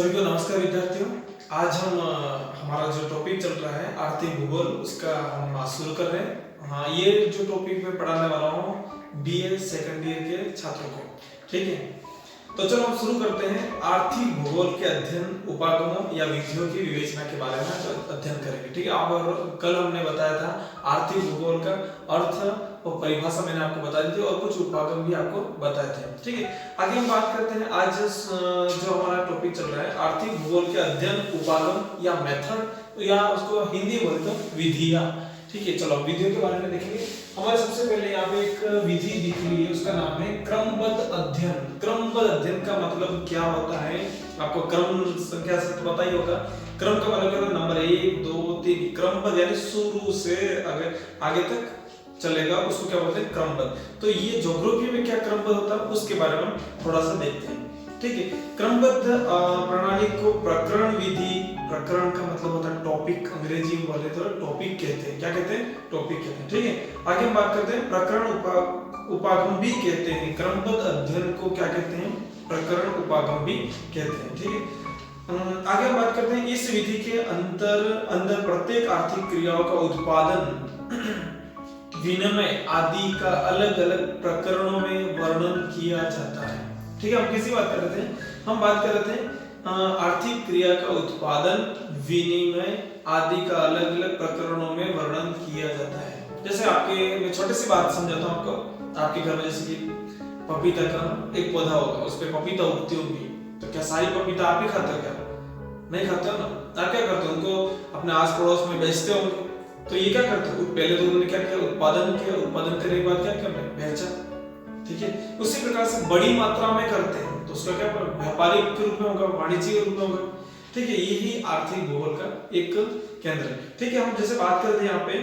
सभी को नमस्कार विद्यार्थियों। आज हम हमारा जो टॉपिक चल रहा है आर्थिक भूगोल उसका हम आज शुरू कर रहे हैं। हाँ, ये जो टॉपिक मैं पढ़ाने वाला हूँ बीए सेकंड ईयर के छात्रों को, ठीक है। तो चलो हम शुरू करते हैं। आर्थिक भूगोल के अध्ययन उपागमों या विधियों की विवेचना के बारे में अध्ययन करेंगे, ठीक है। आप कल हमने बताया था आर्थिक भूगोल का अर्थ और परिभाषा मैंने आपको बता दी थी और कुछ उपागम भी आपको बताए थे, ठीक है। आगे हम बात करते हैं। आज जो हमारा टॉपिक चल रहा है आर्थिक भूगोल के अध्ययन उपागम या मेथड या उसको हिंदी बोलते तो विधियां, ठीक है। चलो विधियों के बारे में देखेंगे। हमारे सबसे पहले यहाँ पे एक विधि दिख रही है, उसका नाम है क्रमबद्ध अध्ययन। क्रमबद्ध अध्ययन का मतलब क्या होता है, आपको क्रम संख्या से तो पता ही होगा। क्रम का मतलब क्या होता है, नंबर 1 2 3, क्रमबद्ध यानी शुरू से आगे तक चलेगा, उसको क्या बोलते हैं क्रमबद्ध। तो ये ज्योग्राफी में क्या क्रमबद्ध होता है उसके बारे में थोड़ा सा देखते हैं, ठीक है। क्रमबद्ध प्रणाली को प्रकरण विधि, प्रकरण का मतलब होता है टॉपिक, अंग्रेजी में बोले तो टॉपिक कहते हैं। क्या कहते हैं? टॉपिक कहते हैं, ठीक है। आगे हम बात करते हैं प्रकरण उपागम भी कहते हैं। क्रमबद्ध अध्ययन को क्या कहते हैं? प्रकरण उपागम भी कहते हैं, ठीक है। आगे हम बात करते हैं इस विधि के अंदर प्रत्येक आर्थिक क्रियाओं का उत्पादन विनिमय आदि का अलग अलग प्रकरणों में वर्णन किया जाता है, ठीक है। हम किसी बात कर रहे थे, हम बात कर रहे थे आर्थिक क्रिया का उत्पादन विनिमय आदि का अलग अलग प्रकरणों में वर्णन किया जाता है। जैसे मैं छोटी सी बात समझाता हूँ आपको। आपके घर में जैसे कि पपीता का एक पौधा होगा, उस पर पपीता उगती होगी, तो क्या सारी पपीता आप ही खाते हो? क्या नहीं खाते हो ना। आप क्या करते हो? उनको अपने आस पड़ोस में बेचते होंगे। तो ये क्या करते हैं, पहले तो उन्होंने क्या किया, उत्पादन किया, उत्पादन करने के बाद क्या किया, बेचा, ठीक है। उसी प्रकार से बड़ी मात्रा में करते हैं तो उसका क्या व्यापारिक के रूप में होगा, वाणिज्यिक रूप में होगा, ठीक है। यही आर्थिक भूगोल का एक केंद्र है, ठीक है। हम जैसे बात करते हैं यहाँ पे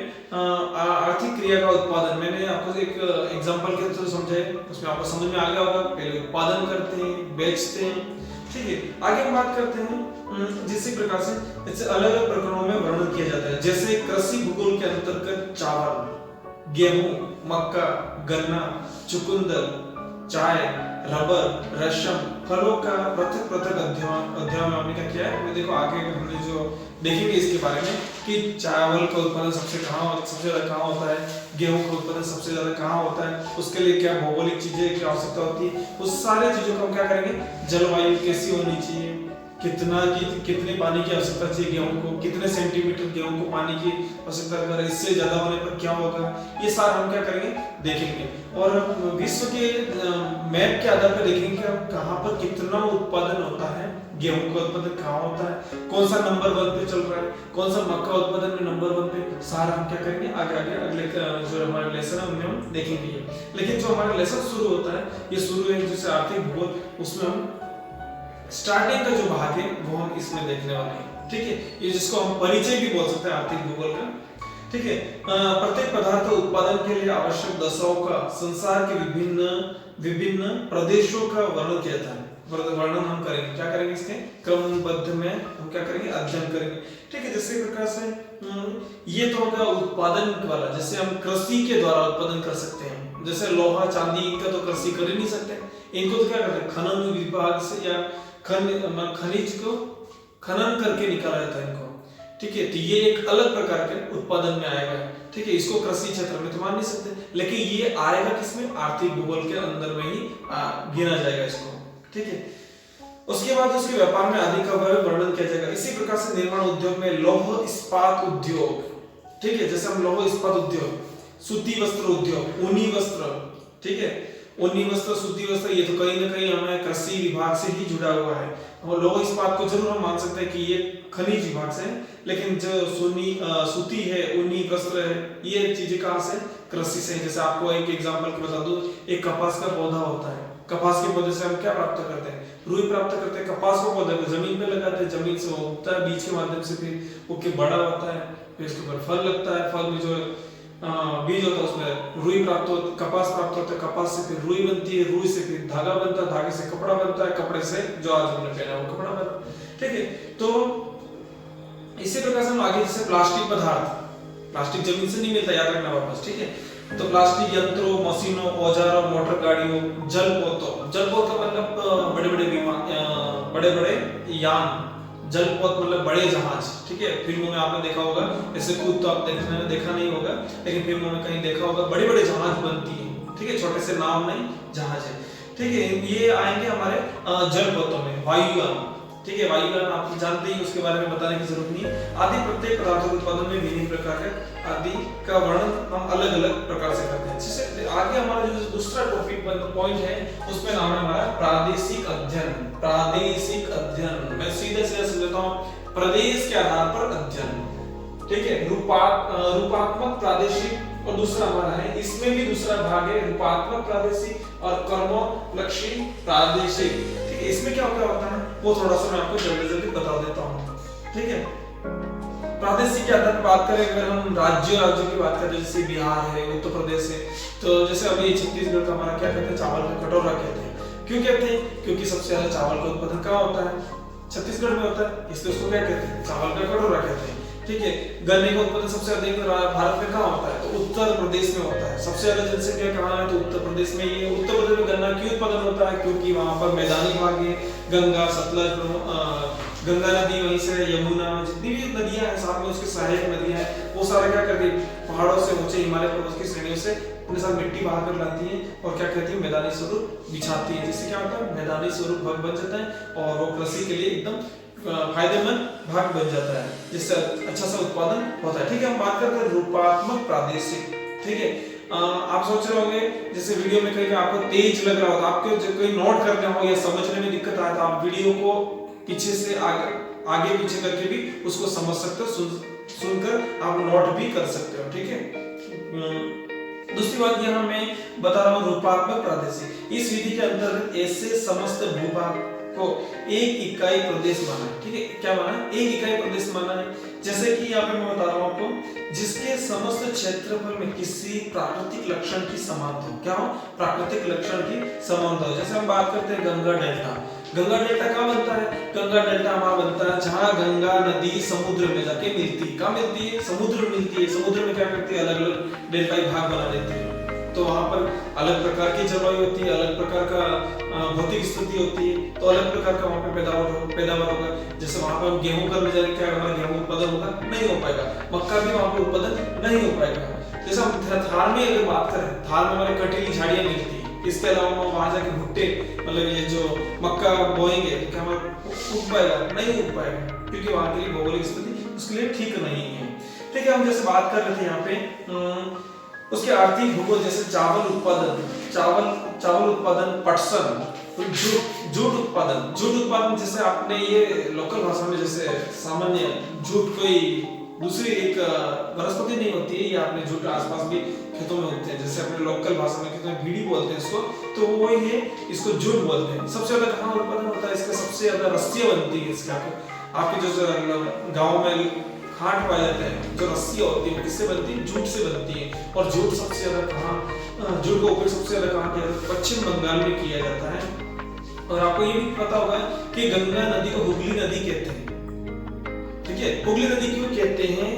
आर्थिक क्रिया का उत्पादन, मैंने आपको एक एग्जांपल के थ्रू समझाया, उसमें आपको समझ में आ गया होगा। पहले उत्पादन करते हैं, बेचते हैं, ठीक है। आगे हम बात करते हैं जिस प्रकार से इसे अलग अलग प्रकरणों में वर्णन किया जाता है। जैसे कृषि भूगोल के अंतर्गत चावल, गेहूं, मक्का, गन्ना, चुकंदर, चाय, रबर, रेशम, फलों का पृथक पृथक अध्ययन में हमने क्या किया है। देखो आगे हमने जो देखेंगे इसके बारे में कि चावल का उत्पादन सबसे ज्यादा कहाँ होता है, गेहूं का उत्पादन सबसे ज्यादा कहाँ होता है, उसके लिए क्या भौगोलिक चीजें की आवश्यकता होती है, उस सारे चीजों को हम क्या करेंगे, जलवायु कैसी होनी चाहिए, कितने पानी की आवश्यकता चाहिए गेहूं को, कितने सेंटीमीटर गेहूं को पानी की आवश्यकता, अगर इससे ज्यादा होने पर क्या होगा, ये सारा हम क्या करेंगे, देखेंगे। और विश्व के मैप के आधार पर देखेंगे कि कहाँ पर कितना उत्पादन होता है, गेहूं का उत्पादन कहाँ होता है, कौन सा नंबर 1 पे चल रहा है, कौन सा मक्का उत्पादन में नंबर 1 पे, सारा हम क्या करेंगे आगे अगले जो हमारा लेसन है उनमें हम देखेंगे। लेकिन जो हमारा लेसन शुरू होता है, ये शुरू है जैसे आर्थिक भूगोल, उसमें हम स्टार्टिंग का जो भाग है वो हम इसमें देखने वाले हैं, ठीक है। ये जिसको हम परिचय भी बोल सकते हैं आर्थिक भूगोल का, ठीक है। प्रत्येक पदार्थ उत्पादन के लिए आवश्यक दशाओं का संसार के विभिन्न प्रदेशों का वर्णन किया जाता है। वर्णन हम करेंगे, क्या करेंगे, इसके क्रमबद्ध में हम क्या करेंगे, अध्ययन करेंगे, ठीक है। जैसे प्रकार से ये तो होगा उत्पादन वाला, जैसे हम कृषि के द्वारा उत्पादन कर सकते हैं। जैसे लोहा चांदी इनका तो कृषि कर ही नहीं सकते, इनको तो क्या करते हैं, खनन विभाग से या खनिज को खनन करके निकाला जाता है इनको, ठीक है। तो ये एक अलग प्रकार के उत्पादन में आएगा, ठीक है। इसको कृषि क्षेत्र में तो मान नहीं सकते, लेकिन ये आएगा किसमें, आर्थिक भूगोल के अंदर में ही गिना जाएगा इसको, ठीक है। उसके बाद उसके व्यापार में आदि का वर्णन किया जाएगा। इसी प्रकार से निर्माण उद्योग में लौह इस्पात उद्योग, ठीक है। जैसे हम लौह इस्पात उद्योग, सूती वस्त्र उद्योग, ऊनी वस्त्र, ठीक है, ऊनी वस्त्र, सूती वस्त्र, ये तो कहीं ना कहीं हमें कृषि विभाग से ही जुड़ा हुआ है। और लौह इस्पात को जरूर हम मान सकते हैं कि ये खनिज विभाग से, लेकिन जो सूती है, ऊनी वस्त्र है, ये चीजें कहाँ से, कृषि से। जैसे आपको एक एग्जांपल बता दूं, एक कपास का पौधा होता है, कपास के पौधे से हम क्या प्राप्त करते हैं, रुई प्राप्त करते हैं। कपास का पौधा को जमीन पे लगाते हैं, जमीन से उगता है, बीज के माध्यम से फिर उग के बड़ा होता है, फिर इसके ऊपर फल लगता है, फल में जो बीज होता है उसमें रुई प्राप्त होता है, कपास प्राप्त होता है, कपास से फिर रुई बनती है, रुई से फिर धागा बनता है, धागे से कपड़ा बनता है, कपड़े से जो आज हमने पहना वो कपड़ा बनता है, ठीक है। तो इसी प्रकार से हम आगे जैसे प्लास्टिक पदार्थ, प्लास्टिक जमीन से नहीं मिलता, याद रखना वापस, ठीक है। तो प्लास्टिक यंत्रों, मशीनों, औजारों, मोटर गाड़ियों, जलपोतों का मतलब बड़े बड़े बड़े बड़े यान, जलपथ मतलब बड़े जहाज, ठीक है। फिल्मों में आपने देखा होगा, ऐसे खुद तो आप देखा नहीं होगा, लेकिन फिल्मों में कहीं देखा होगा, बड़े बड़े जहाज बनती है, ठीक है, छोटे से नाव नहीं जहाज है, ठीक है। ये आएंगे हमारे जलपथों में, वायुयान, ठीक है। वायुयान आप जानते ही, उसके बारे में बताने की जरूरत नहीं है। आदि प्रत्येक पदार्थों के उत्पादन में विभिन्न प्रकार के आदि का वर्णन हम अलग अलग प्रकार से करते हैं। जिससे आगे हमारा जो दूसरा टॉपिक पॉइंट है, उसमें नाम है हमारा प्रादेशिक अध्ययन। प्रादेशिक अध्ययन मैं सीधे सीधे समझाता हूँ, प्रदेश के आधार पर अध्ययन, ठीक है। रूपात्मक प्रादेशिक और दूसरा हमारा है, इसमें भी दूसरा भाग है रूपात्मक प्रादेशिक और कर्मोपलक्षी प्रादेशिक, ठीक है। इसमें क्या क्या होता है वो थोड़ा सा मैं आपको जल्दी जल्दी बता देता हूँ, ठीक है। प्रादेशिक के आधार पर बात करें, अगर हम राज्यों की बात करें, जैसे बिहार है, उत्तर प्रदेश है, तो जैसे अभी छत्तीसगढ़ का हमारा क्या कहते हैं, चावल का कटोरा कहते हैं। क्यों कहते हैं? क्योंकि सबसे ज्यादा चावल का उत्पादन कहाँ होता है? छत्तीसगढ़ में होता है, इसलिए उसको क्या कहते हैं, चावल का कटोरा कहते हैं, ठीक है। गन्ने का उत्पादन सबसे अधिक भारत में कहाँ होता है? तो उत्तर प्रदेश में होता है। सबसे ज्यादा जनसंख्या कहाँ है? तो उत्तर प्रदेश में। ये उत्तर प्रदेश में गन्ना क्यों उत्पादन होता है? क्योंकि वहां पर मैदानी भाग है, गंगा, सतलज, गंगा नदी, वहीं से यमुना, जितनी भी नदियां हैं साथ में उसके सहायक नदियां हैं, वो सारे क्या करती है, पहाड़ों से ऊंचे हिमालय पर्वत की श्रेणियों से अपने साथ मिट्टी बहा कर लाती है और क्या कहती है, मैदानी स्वरूप बिछाती है, जिससे क्या होता है, मैदानी स्वरूप भाग बन जाता है और वो कृषि के लिए एकदम फायदेमंद भाग बन जाता है, जिससे अच्छा सा उत्पादन होता है, ठीक है। हम बात करते हैं रूपात्मक प्रादेशिक, ठीक है। आप सोच रहे होंगे, जैसे वीडियो में कहीं आपको तेज लग रहा हो, तो आपको जब कोई नोट करना हो या समझने में दिक्कत आए, तो आप वीडियो को पीछे से आगे पीछे करके भी उसको समझ सकते हो, सुनकर आप नोट भी कर सकते हो, ठीक है। दूसरी बात यहाँ मैं बता रहा हूँ, रूपात्मक प्रादेशिक, इस विधि के अंतर्गत ऐसे समस्त भूभाग को एक इकाई प्रदेश माना है, ठीक है। क्या माना है? एक इकाई प्रदेश माना है। जैसे कि यहाँ पे मैं बता रहा हूँ आपको, जिसके समस्त क्षेत्रफल में किसी प्राकृतिक लक्षण की समानता हो। क्या हो? प्राकृतिक लक्षण की समानता हो। जैसे हम बात करते हैं गंगा डेल्टा, गंगा डेल्टा कहाँ बनता है? गंगा डेल्टा वहां बनता है जहां गंगा नदी समुद्र में जाके मिलती है। कहाँ मिलती है? समुद्र में मिलती है। समुद्र में क्या करती है, अलग अलग डेल्टाई भाग बना देती है, तो वहां पर अलग प्रकार की जलवायु होती है, अलग प्रकार का भौतिक स्थिति होती है, तो अलग प्रकार का वहां पे पैदावार होगा। जैसे वहां पर गेहूं करने जाए, क्या हमारा गेहूं उत्पादन होगा? नहीं हो पाएगा। मक्का भी वहां पे उत्पादन नहीं हो पाएगा। जैसे हम थार में अगर बात करें, थार में हमारे कटीली झाड़ियां मिलती है, इसके अलावा वहां जाके भुट्टे, मतलब ये जो मक्का बोएंगे, तो क्या हमारा उग पाएगा? नहीं उग पाएगा, क्योंकि वहां के लिए भौगोलिक स्थिति उसके लिए ठीक नहीं है, ठीक है। हम जैसे बात कर रहे थे यहाँ पे उसके आर्थिक भूगोल, जैसे चावल उत्पादन, पटसन, जूट उत्पादन, जैसे आपने ये लोकल भाषा में, जैसे सामान्य जूट कोई दूसरी एक वनस्पति नहीं होती है, ये आपने जूट आसपास भी खेतों में उगते हैं, जैसे अपने लोकल भाषा में खेतों में भीड़ी बोलते हैं इसको, तो वो वही है, इसको जूट बोलते हैं। सबसे ज्यादा कहाँ उत्पादन होता है इसका? सबसे ज्यादा रस्सियां बनती है इसका। आपके जो गाँव में खाट पाए जाते हैं, जो रस्सियां होती है, किससे बनती है? जूट से बनती है। और जूट सबसे ज्यादा कहाँ, जूट का उपयोग सबसे ज्यादा कहाँ किया जाता है? पश्चिम बंगाल में किया जाता है। और आपको ये भी पता होगा कि गंगा नदी को हुगली नदी कहते हैं, ठीक है। हुगली नदी क्यों कहते हैं?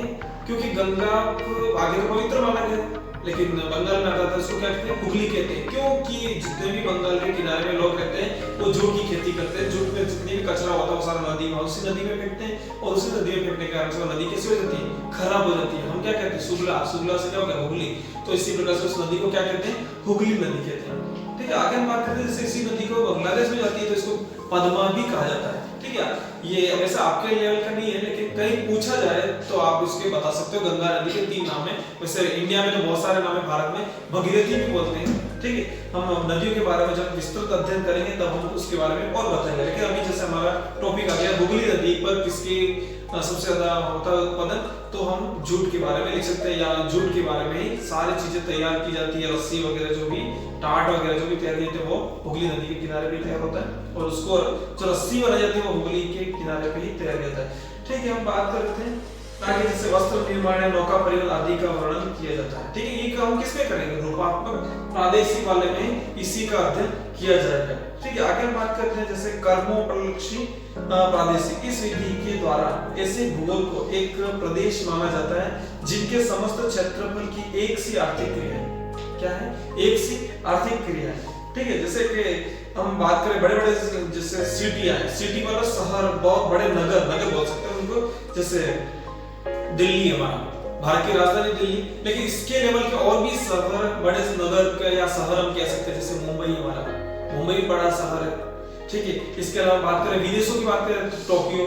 क्योंकि गंगा को आगे तो पवित्र माना गया, लेकिन बंगाल में आता था, इसको क्या कहते हैं? हुगली कहते हैं। क्योंकि जितने भी बंगाल के किनारे में लोग रहते हैं, वो जूट की खेती करते हैं। जूट में जितनी भी कचरा होता है वो सारा नदी में, उसी नदी में फेंकते हैं, और उसी नदी में फेंकने के कारण से वो नदी कैसे हो जाती है? खराब हो जाती है। हम क्या कहते हैं? सुगला से क्या हो गया? हुगली। तो इसी प्रकार से उस नदी को क्या कहते हैं? हुगली नदी कहते हैं, ठीक है। आगे हम बात करते हैं, जैसे इसी नदी को बांग्लादेश में जाती है, तो इसको पद्मा भी कहा जाता है, ठीक है। ये वैसे आपके लेवल का नहीं है, लेकिन कहीं पूछा जाए तो आप उसके बता सकते हो। गंगा नदी के 3 नाम है। वैसे इंडिया में तो बहुत सारे नाम है, भारत में भगीरथी भी बोलते हैं, ठीक है। हम नदियों के बारे में जब विस्तृत अध्ययन करेंगे तब हम उसके बारे में और बताएंगे, लेकिन अभी जैसे हमारा टॉपिक आ गया हुगली नदी पर किसकी सबसे ज्यादा होता है उत्पादन, तो हम जूट के बारे में लिख सकते हैं, या जूट के बारे में ही सारी चीजें तैयार की जाती है, रस्सी वगैरह जो भी, टाट वगैरह जो भी तैयार किए थे वो हुगली नदी के किनारे पे तैयार होता है, और उसको जो रस्सी बनाई जाती है वो हुगली के किनारे पे ही तैयार किया जाता है, ठीक है। हम बात कर रहे थे ताकि जैसे वस्त्र निर्माण, नौका परिवहन आदि का वर्णन किया जाता है, ठीक है। ये काम किस में करेंगे? रूपात्मक प्रादेशिक वाले में इसी का अध्ययन किया जाएगा, ठीक है। आगे हम बात करते हैं जैसे कर्मोपलक्षी प्रादेशिक। इस विधि के द्वारा ऐसे भूगोल को एक प्रदेश माना जाता है जिनके समस्त क्षेत्रफल की एक सी आर्थिक क्रिया है। क्या है? एक सी आर्थिक क्रिया है, ठीक है। जैसे कि हम बात करें बड़े बड़े जैसे सिटी है, सिटी मतलब शहर, बहुत बड़े नगर, नगर बोल सकते हैं उनको, जैसे दिल्ली हमारा भारत की राजधानी दिल्ली, लेकिन इसके लेवल के और भी शहर, बड़े नगर या शहर हम कह सकते हैं, जैसे मुंबई हमारा, मुंबई बड़ा शहर है, ठीक है। इसके अलावा बात करें विदेशों की बात करें तो टोक्यो,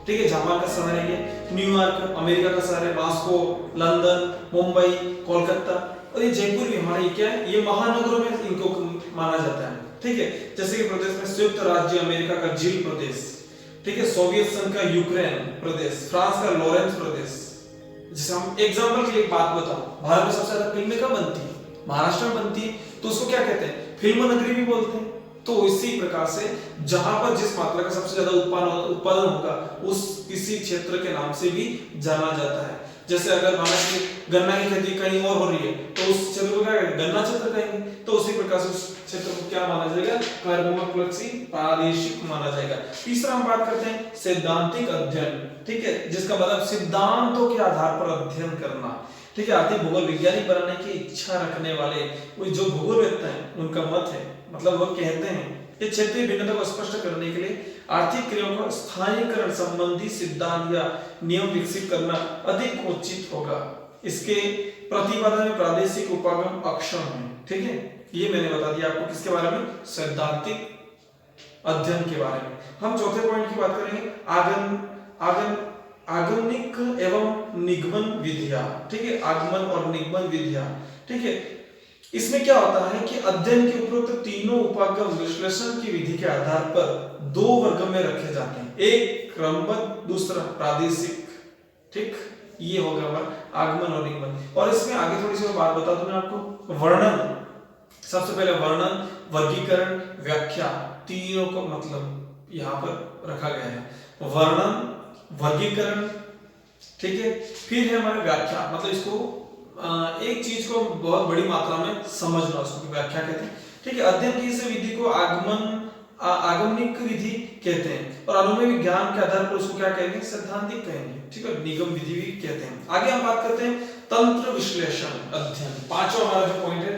ठीक है, जापान का शहर है ये, न्यूयॉर्क अमेरिका का शहर है, मॉस्को, लंदन, मुंबई, कोलकाता, और ये जयपुर भी हमारा, ये क्या है, ये महानगरों में इनको माना जाता है, ठीक है। जैसे कि प्रदेश में संयुक्त राज्य अमेरिका का झील प्रदेश, ठीक है, सोवियत संघ का यूक्रेन प्रदेश, फ्रांस का लॉरेंस प्रदेश। जैसे हम एग्जांपल के लिए एक बात बताऊं, भारत में सबसे ज्यादा फिल्में कब बनती है, महाराष्ट्र में बनती है, तो उसको क्या कहते हैं, फिल्म नगरी भी बोलते हैं। तो इसी प्रकार से जहां पर जिस मात्रा का सबसे ज्यादा उत्पादन होगा उस किसी क्षेत्र के नाम से भी जाना जाता है। जैसे अगर माना कि गन्ना की खेती कहीं और हो रही है तो उस क्षेत्र को क्या कहेंगे, गन्ना क्षेत्र कहेंगे। तो उसी प्रकार से उस क्षेत्र को क्या माना जाएगा, कर्मोपलक्षी प्रादेशिक माना जाएगा। तीसरा हम बात करते हैं सैद्धांतिक अध्ययन, ठीक है, जिसका मतलब सिद्धांतों के आधार पर अध्ययन करना, ठीक है। आर्थिक भूगोल वैज्ञानिक बनाने की इच्छा रखने वाले वो जो भूगोलवेत्ता हैं उनका मत है, मतलब वो कहते हैं ये क्षेत्रीय भिन्नता को स्पष्ट करने के लिए आर्थिक क्रियाओं का स्थानीयकरण संबंधी सिद्धांत या नियम विकसित करना अधिक उचित होगा। इसके प्रतिपादन में प्रादेशिक उपागम अक्षम है, ठीक है। ये मैंने बता दिया आपको किसके बारे में, सैद्धांतिक अध्ययन के बारे में। हम चौथे पॉइंट की बात करेंगे, आगमनिक एवं निगमन विधियां, ठीक है, आगमन और निगमन विधियां, ठीक है। इसमें क्या होता है कि अध्ययन के उपरोक्त तीनों उपागम विश्लेषण की विधि के आधार पर दो वर्ग में रखे जाते हैं, एक क्रमबद्ध, दूसरा प्रादेशिक, ठीक। ये होगा हमारा आगमन और निगमन। और इसमें आगे थोड़ी सी बात बता दूं मैं आपको, वर्णन, सबसे पहले वर्णन, वर्गीकरण, व्याख्या, तीनों को मतलब यहाँ पर रखा गया है। वर्णन, वर्गीकरण, ठीक है, फिर है हमारे व्याख्या, मतलब इसको एक चीज को बहुत बड़ी मात्रा में समझना, उसको व्याख्या कहते हैं, ठीक है। अध्ययन की इस विधि को आगमनिक विधि कहते हैं और अनुभवी ज्ञान के आधार पर उसको क्या कहेंगे, सैद्धांतिक कहेंगे, ठीक है, निगम विधि भी कहते हैं। आगे हम बात करते हैं तंत्र विश्लेषण अध्ययन, पांचवा हमारा जो पॉइंट है,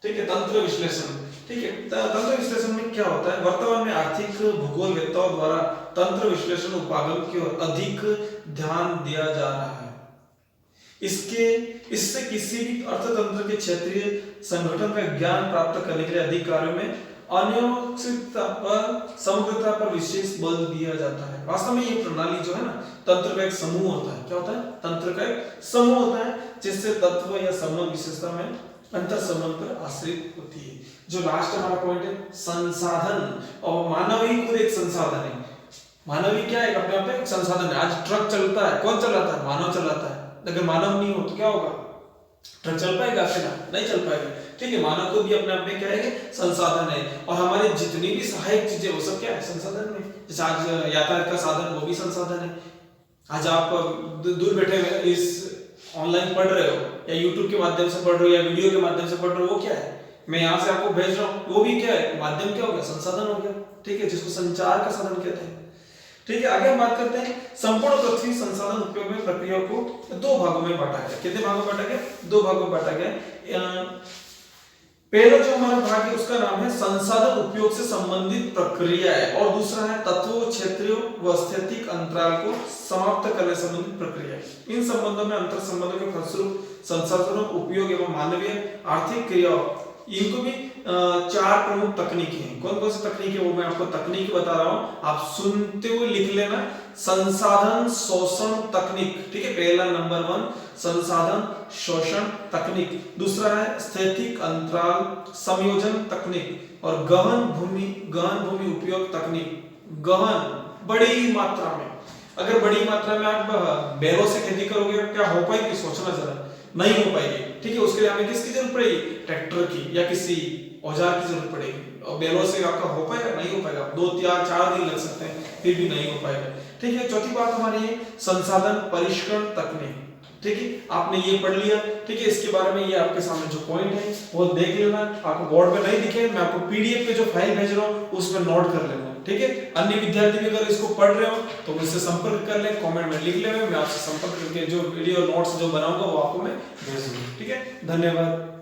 ठीक है, तंत्र विश्लेषण, ठीक है। तंत्र विश्लेषण में क्या होता है, वर्तमान में आर्थिक भूगोलवेत्ताओं द्वारा तंत्र विश्लेषण उपागम की ओर अधिक ध्यान दिया जा रहा है। इससे किसी भी अर्थतंत्र के क्षेत्रीय संगठन का ज्ञान प्राप्त करने के लिए अधिकारियों में अनियोजितता पर, समग्रता पर विशेष बल दिया जाता है। वास्तव में ये प्रणाली जो है ना, तंत्र का एक समूह होता है। क्या होता है, तंत्र का एक समूह होता है जिससे तत्व या संबंध विशेषता में अंतर संबंध पर आश्रित होती है। जो लास्ट हमारा पॉइंट है, संसाधन, और मानव ही खुद एक संसाधन है। मानव ही क्या है, अपने आप में एक संसाधन है। आज ट्रक चलता है, कौन चलाता है, मानव चलाता है। अगर मानव नहीं हो तो क्या होगा, ट्रक चल पाएगा, फिर नहीं चल पाएगा, ठीक है। मानव को भी अपने आप में क्या है, संसाधन है। और हमारे जितनी भी सहायक चीजें वो सब क्या है, संसाधन में। जैसे आज यातायात का साधन, वो भी संसाधन है। आज आप दूर बैठे हुए इस ऑनलाइन पढ़ रहे हो, या यूट्यूब के माध्यम से पढ़ रहे हो, या वीडियो के माध्यम से पढ़ रहे हो, वो क्या है, मैं यहाँ से आपको भेज रहा हूँ, वो भी क्या है, माध्यम क्या हो गया, संसाधन हो गया, ठीक है, जिसको संचार का साधन कहते हैं, ठीक है। आगे हम बात करते हैं संपूर्ण पृथ्वी संसाधन उपयोग में प्रक्रिया को दो भागों में बांटा गया। कितने भागों में बांटा गया, दो भागों में बांटा गया। पहला जो हमारा भाग है उसका नाम है संसाधन उपयोग से संबंधित प्रक्रिया है, और दूसरा है तत्वों, क्षेत्रों व स्थैतिक अंतराल को समाप्त करने संबंधित प्रक्रिया। इन संबंधों में अंतर संबंधों के फलस्वरूप संसाधनों उपयोग एवं मानवीय आर्थिक क्रियाओं, इनको भी चार प्रमुख तकनीकें हैं। कौन कौन सी तकनीक है वो मैं आपको तकनीक बता रहा हूं, आप सुनते हुए लिख लेना। संसाधन शोषण तकनीक, ठीक है, पहला नंबर 1 संसाधन शोषण तकनीक, दूसरा है स्थैतिक अंतराल संयोजन तकनीक, और गहन भूमि उपयोग तकनीक। गहन, बड़ी मात्रा में, अगर बड़ी मात्रा में आप बैलों से खेती करोगे क्या हो पाएगी, सोचना जरा, नहीं हो पाएगी, ठीक है। उसके लिए हमें किसकी जरूरत पड़ेगी, ट्रैक्टर की या किसी औजार की जरूरत पड़ेगी। और बैलों से आपका हो पाएगा, नहीं हो पाएगा, 2 या 4 दिन लग सकते हैं, फिर भी नहीं हो पाएगा, ठीक है। चौथी बात हमारी है संसाधन परिष्करण तकनीक, ठीक है, आपने ये पढ़ लिया, ठीक है। इसके बारे में ये आपके सामने जो पॉइंट है वो देख लेना, आपको बोर्ड पे नहीं दिखे, मैं आपको पीडीएफ पे जो फाइल भेज रहा हूँ उसमें नोट कर लेना, ठीक है। अन्य विद्यार्थी भी अगर इसको पढ़ रहे हो तो मुझसे संपर्क कर ले, कमेंट में लिख ले, मैं आपसे संपर्क करके जो वीडियो नोट्स जो बनाऊंगा वो आपको मैं भेज दूंगा, ठीक है। धन्यवाद।